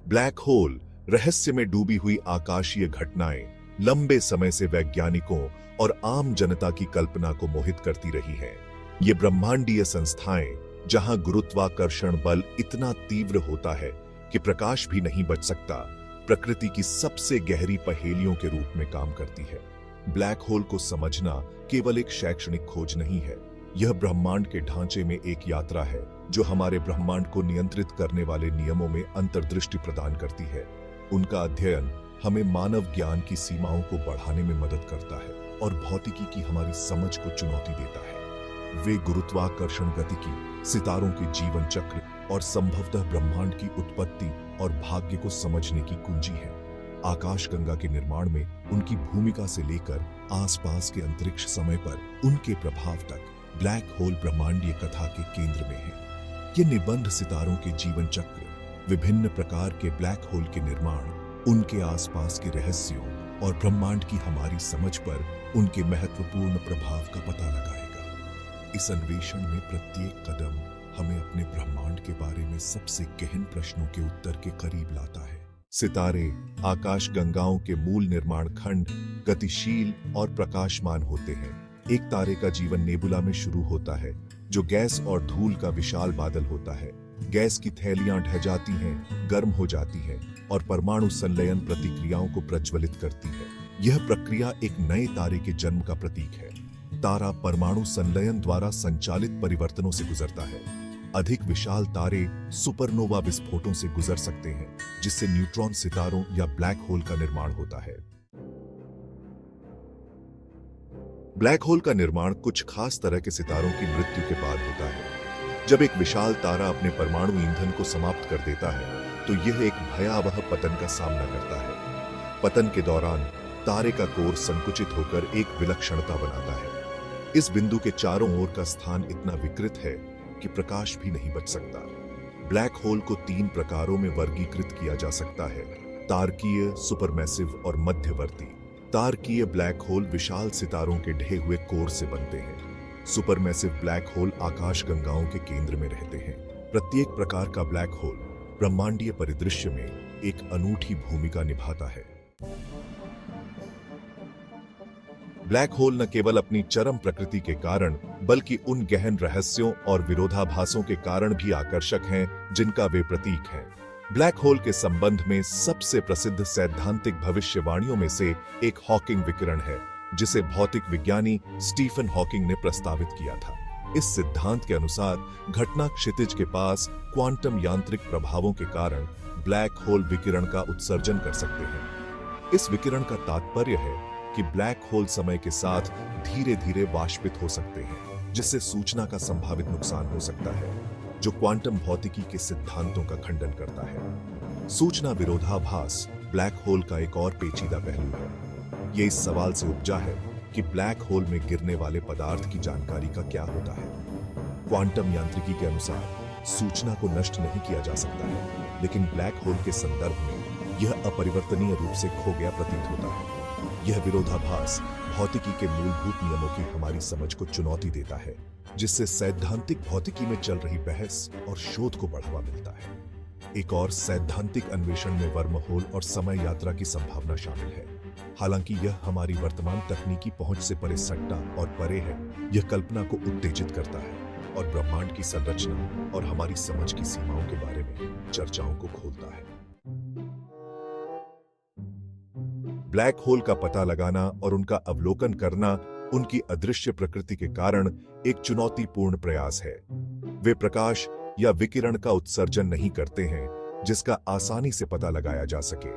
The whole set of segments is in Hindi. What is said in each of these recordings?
ब्लैक होल रहस्य में डूबी हुई आकाशीय घटनाएं लंबे समय से वैज्ञानिकों और आम जनता की कल्पना को मोहित करती रही हैं। ये ब्रह्मांडीय संस्थाएं जहां गुरुत्वाकर्षण बल इतना तीव्र होता है कि प्रकाश भी नहीं बच सकता, प्रकृति की सबसे गहरी पहेलियों के रूप में काम करती है। ब्लैक होल को समझना केवल एक शैक्षणिक खोज नहीं है, यह ब्रह्मांड के ढांचे में एक यात्रा है जो हमारे ब्रह्मांड को नियंत्रित करने वाले नियमों में अंतर्दृष्टि प्रदान करती है। उनका अध्ययन हमें मानव ज्ञान की सीमाओं को बढ़ाने में मदद करता है और भौतिकी की हमारी समझ को चुनौती देता है। वे गुरुत्वाकर्षण गतिकी, सितारों के जीवन चक्र और संभवतः ब्रह्मांड की उत्पत्ति और भाग्य को समझने की कुंजी है। आकाशगंगा के निर्माण में उनकी भूमिका से लेकर आसपास के अंतरिक्ष समय पर उनके प्रभाव तक ब्लैक होल ब्रह्मांडीय कथा के केंद्र में है। ये निबंध सितारों के जीवन चक्र, विभिन्न प्रकार के ब्लैक होल के निर्माण, उनके आसपास के रहस्यों और ब्रह्मांड की हमारी समझ पर उनके महत्वपूर्ण प्रभाव का पता लगाएगा। इस अन्वेषण में प्रत्येक कदम हमें अपने ब्रह्मांड के बारे में सबसे गहन प्रश्नों के उत्तर के करीब लाता है। सितारे आकाशगंगाओं के मूल निर्माण खंड गतिशील और प्रकाशमान होते हैं। एक तारे का जीवन नेबुला में शुरू होता है, जो गैस और धूल का विशाल बादल होता है। गैस की थैलियां ढह जाती हैं, गर्म हो जाती हैं और परमाणु संलयन प्रतिक्रियाओं को प्रज्वलित करती है। यह प्रक्रिया एक नए तारे के जन्म का प्रतीक है। तारा परमाणु संलयन द्वारा संचालित परिवर्तनों से गुजरता है। अधिक विशाल तारे सुपरनोवा विस्फोटों से गुजर सकते हैं, जिससे न्यूट्रॉन सितारों या ब्लैक होल का निर्माण होता है। ब्लैक होल का निर्माण कुछ खास तरह के सितारों की मृत्यु के बाद होता है। जब एक विशाल तारा अपने परमाणु ईंधन को समाप्त कर देता है, तो यह एक भयावह पतन का सामना करता है। पतन के दौरान तारे का कोर संकुचित होकर एक विलक्षणता बनाता है। इस बिंदु के चारों ओर का स्थान इतना विकृत है कि प्रकाश भी नहीं बच सकता। ब्लैक होल को 3 प्रकारों में वर्गीकृत किया जा सकता है: तारकीय, सुपरमैसिव और मध्यवर्ती। तारकीय ब्लैक होल विशाल सितारों के ढहे हुए कोर से बनते हैं। सुपरमैसिव ब्लैक होल आकाशगंगाओं के केंद्र में रहते हैं। प्रत्येक प्रकार का ब्लैक होल ब्रह्मांडीय परिदृश्य में एक अनूठी भूमिका निभाता है। ब्लैक होल न केवल अपनी चरम प्रकृति के कारण, बल्कि उन गहन रहस्यों और विरोधाभासों के कारण भी आकर्षक हैं जिनका वे प्रतीक हैं। ब्लैक होल के संबंध में सबसे प्रसिद्ध सैद्धांतिक भविष्यवाणियों में से एक हॉकिंग विकिरण है, जिसे भौतिक विज्ञानी स्टीफन हॉकिंग ने प्रस्तावित किया था। इस सिद्धांत के अनुसार घटना क्षितिज के पास क्वांटम यांत्रिक प्रभावों के कारण ब्लैक होल विकिरण का उत्सर्जन कर सकते हैं। इस विकिरण का तात्पर्य है कि ब्लैक होल समय के साथ धीरे धीरे वाष्पित हो सकते हैं, जिससे सूचना का संभावित नुकसान हो सकता है, जो क्वांटम भौतिकी के सिद्धांतों का खंडन करता है। सूचना विरोधाभास ब्लैक होल का एक और पेचीदा पहलू है। ये इस सवाल से उपजा है कि ब्लैक होल में गिरने वाले पदार्थ की जानकारी का क्या होता है। क्वांटम यांत्रिकी के अनुसार सूचना को नष्ट नहीं किया जा सकता है, लेकिन ब्लैक होल के संदर्भ में यह अपरिवर्तनीय रूप से खो गया प्रतीत होता है। यह विरोधाभास भौतिकी के मूलभूत नियमों की हमारी समझ को चुनौती देता है, जिससे सैद्धांतिक भौतिकी में चल रही बहस और शोध को बढ़ावा मिलता है। एक और सैद्धांतिक अन्वेषण में वर्महोल और समय यात्रा की संभावना शामिल है। हालांकि यह हमारी वर्तमान तकनीकी पहुंच से परे सट्टा और परे है, यह कल्पना को उत्तेजित करता है और ब्रह्मांड की संरचना और हमारी समझ की सीमाओं के बारे में चर्चाओं को खोलता है। ब्लैक होल का पता लगाना और उनका अवलोकन करना उनकी अदृश्य प्रकृति के कारण एक चुनौतीपूर्ण प्रयास है। वे प्रकाश या विकिरण का उत्सर्जन नहीं करते हैं जिसका आसानी से पता लगाया जा सके।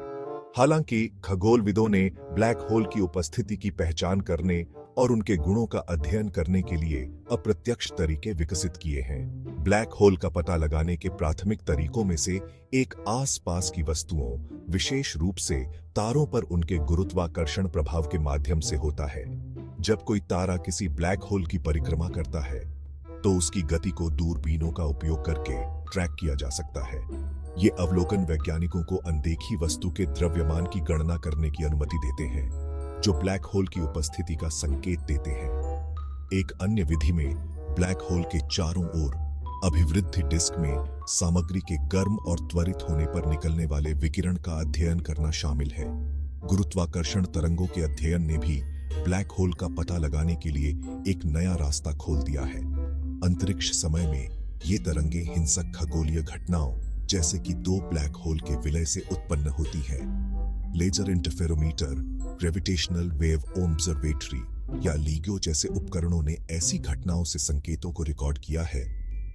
हालांकि खगोलविदों ने ब्लैक होल की उपस्थिति की पहचान करने और उनके गुणों का अध्ययन करने के लिए अप्रत्यक्ष तरीके विकसित किए हैं। ब्लैक होल का पता लगाने के प्राथमिक तरीकों में से एक आसपास की वस्तुओं, विशेष रूप से तारों पर उनके गुरुत्वाकर्षण प्रभाव के माध्यम से होता है। जब कोई तारा किसी ब्लैक होल की परिक्रमा करता है, तो उसकी गति को दूरबीनों का उपयोग करके ट्रैक किया जा सकता है। ये अवलोकन वैज्ञानिकों को अनदेखी वस्तु के द्रव्यमान की गणना करने की अनुमति देते हैं, जो ब्लैक होल की उपस्थिति का संकेत देते हैं। एक अन्य विधि में ब्लैक होल के चारों ओर अभिवृद्धि डिस्क में सामग्री के गर्म और त्वरित होने पर निकलने वाले विकिरण का अध्ययन करना शामिल है। गुरुत्वाकर्षण तरंगों के अध्ययन ने भी ब्लैक होल का पता लगाने के लिए एक नया रास्ता खोल दिया है। अंतरिक्ष समय में ये तरंगें हिंसक खगोलीय घटनाओं जैसे कि दो ब्लैक होल के विलय से उत्पन्न होती हैं। Laser interferometer, gravitational wave observatory या LIGO जैसे उपकरणों ने ऐसी घटनाओं से संकेतों को रिकॉर्ड किया है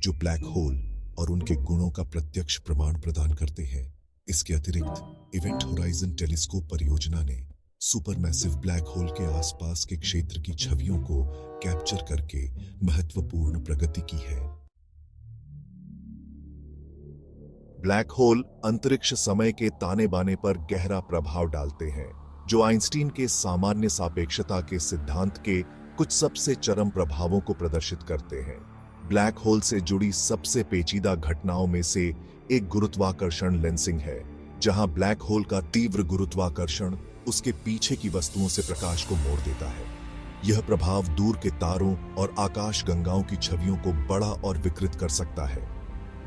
जो ब्लैक होल और उनके गुणों का प्रत्यक्ष प्रमाण प्रदान करते हैं। इसके अतिरिक्त इवेंट होराइजन टेलीस्कोप परियोजना ने सुपरमैसिव ब्लैक होल के आसपास के क्षेत्र की छवियों को कैप्चर करके महत्वपूर्ण प्रगति की है। ब्लैक होल अंतरिक्ष समय के ताने बाने पर गहरा प्रभाव डालते हैं, जो आइंस्टीन के सामान्य सापेक्षता के सिद्धांत के कुछ सबसे चरम प्रभावों को प्रदर्शित करते हैं। ब्लैक होल से जुड़ी सबसे पेचीदा घटनाओं में से एक गुरुत्वाकर्षण लेंसिंग है, जहां ब्लैक होल का तीव्र गुरुत्वाकर्षण उसके पीछे की वस्तुओं से प्रकाश को मोड़ देता है। यह प्रभाव दूर के तारों और आकाश गंगाओं की छवियों को बड़ा और विकृत कर सकता है,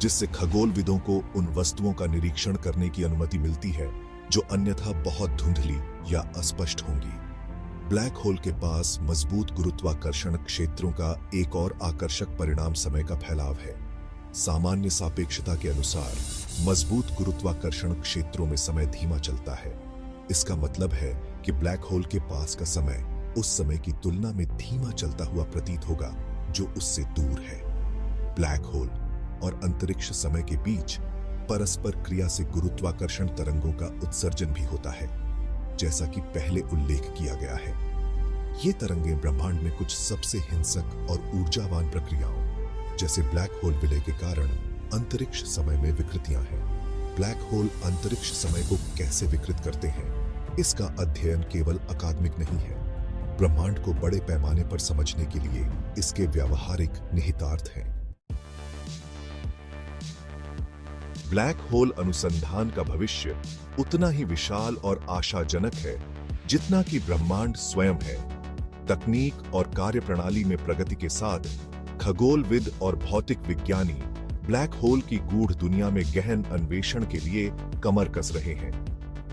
जिससे खगोलविदों को उन वस्तुओं का निरीक्षण करने की अनुमति मिलती है जो अन्यथा बहुत धुंधली या अस्पष्ट होंगी। ब्लैक होल के पास मजबूत गुरुत्वाकर्षण क्षेत्रों का एक और आकर्षक परिणाम समय का फैलाव है। सामान्य सापेक्षता के अनुसार मजबूत गुरुत्वाकर्षण क्षेत्रों में समय धीमा चलता है। इसका मतलब है कि ब्लैक होल के पास का समय उस समय की तुलना में धीमा चलता हुआ प्रतीत होगा जो उससे दूर है। ब्लैक होल और अंतरिक्ष समय के बीच परस्पर क्रिया से गुरुत्वाकर्षण तरंगों का उत्सर्जन भी होता है, जैसा कि पहले उल्लेख किया गया है। ये तरंगें ब्रह्मांड में कुछ सबसे हिंसक और ऊर्जावान प्रक्रियाओं जैसे ब्लैक होल विलय के कारण अंतरिक्ष समय में विकृतियां हैं। ब्लैक होल अंतरिक्ष समय को कैसे विकृत करते हैं, इसका अध्ययन केवल अकादमिक नहीं है। ब्रह्मांड को बड़े पैमाने पर समझने के लिए इसके व्यावहारिक निहितार्थ हैं। ब्लैक होल अनुसंधान का भविष्य उतना ही विशाल और आशाजनक है जितना कि ब्रह्मांड स्वयं है। तकनीक और कार्यप्रणाली में प्रगति के साथ खगोलविद और भौतिक विज्ञानी ब्लैक होल की गूढ़ दुनिया में गहन अन्वेषण के लिए कमर कस रहे हैं।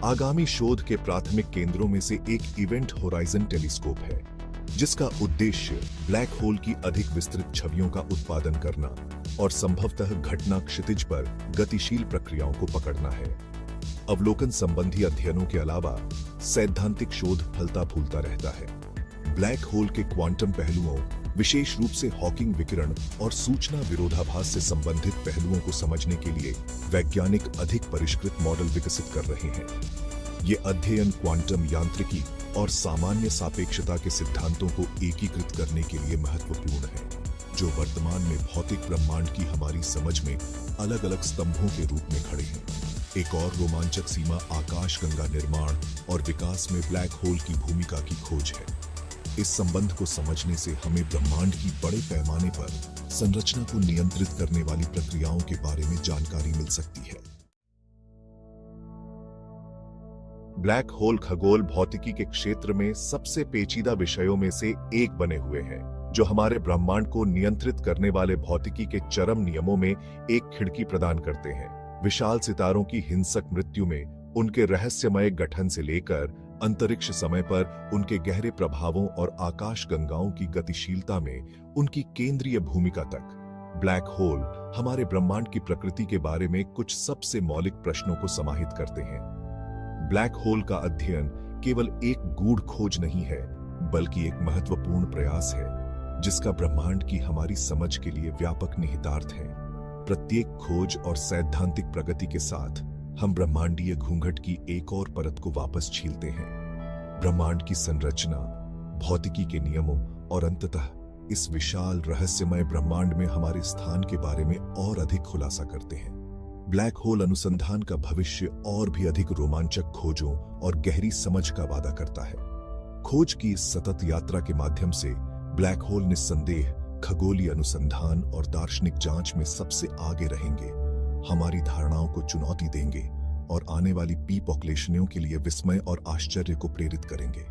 आगामी शोध के प्राथमिक केंद्रों में से एक इवेंट होराइजन टेलीस्कोप है, जिसका उद्देश्य ब्लैक होल की अधिक विस्तृत छवियों का उत्पादन करना और संभवतः घटना क्षितिज पर गतिशील प्रक्रियाओं को पकड़ना है। अवलोकन संबंधी अध्ययनों के अलावा सैद्धांतिक शोध फलता फूलता रहता है। ब्लैक होल के क्वांटम पहलुओं, विशेष रूप से हॉकिंग विकिरण और सूचना विरोधाभास से संबंधित पहलुओं को समझने के लिए वैज्ञानिक अधिक परिष्कृत मॉडल विकसित कर रहे हैं। ये अध्ययन क्वांटम यांत्रिकी और सामान्य सापेक्षता के सिद्धांतों को एकीकृत करने के लिए महत्वपूर्ण है, जो वर्तमान में भौतिक ब्रह्मांड की हमारी समझ में अलग अलग स्तंभों के रूप में खड़े हैं। एक और रोमांचक सीमा आकाशगंगा निर्माण और विकास में ब्लैक होल की भूमिका की खोज है। इस संबंध को समझने से हमें ब्रह्मांड की बड़े पैमाने पर संरचना को नियंत्रित करने वाली प्रक्रियाओं के बारे में जानकारी मिल सकती है। ब्लैक होल खगोल भौतिकी के क्षेत्र में सबसे पेचीदा विषयों में से एक बने हुए हैं, जो हमारे ब्रह्मांड को नियंत्रित करने वाले भौतिकी के चरम नियमों में एक खिड़की प्रदान करते हैं। विशाल सितारों की हिंसक मृत्यु में उनके रहस्यमय गठन से लेकर अंतरिक्ष समय पर उनके गहरे प्रभावों और आकाश गंगाओं की गतिशीलता में उनकी केंद्रीय भूमिका तक, ब्लैक होल हमारे ब्रह्मांड की प्रकृति के बारे में कुछ सबसे मौलिक प्रश्नों को समाहित करते हैं। ब्लैक होल का अध्ययन केवल एक गूढ़ खोज नहीं है, बल्कि एक महत्वपूर्ण प्रयास है, जिसका ब्रह्मांड की हमारी समझ के लिए व्यापक निहितार्थ है। प्रत्येक खोज और सैद्धांतिक प्रगति के साथ हम ब्रह्मांडीय घूंघट की एक और परत को वापस छीलते हैं। ब्रह्मांड की संरचना, भौतिकी के नियमों और अंततः इस विशाल रहस्यमय ब्रह्मांड में हमारे स्थान के बारे में और अधिक खुलासा करते हैं। ब्लैक होल अनुसंधान का भविष्य और भी अधिक रोमांचक खोजों और गहरी समझ का वादा करता है। खोज की इस सतत यात्रा के माध्यम से ब्लैक होल निस्संदेह खगोलीय अनुसंधान और दार्शनिक जांच में सबसे आगे रहेंगे, हमारी धारणाओं को चुनौती देंगे और आने वाली पॉपुलेशनों के लिए विस्मय और आश्चर्य को प्रेरित करेंगे।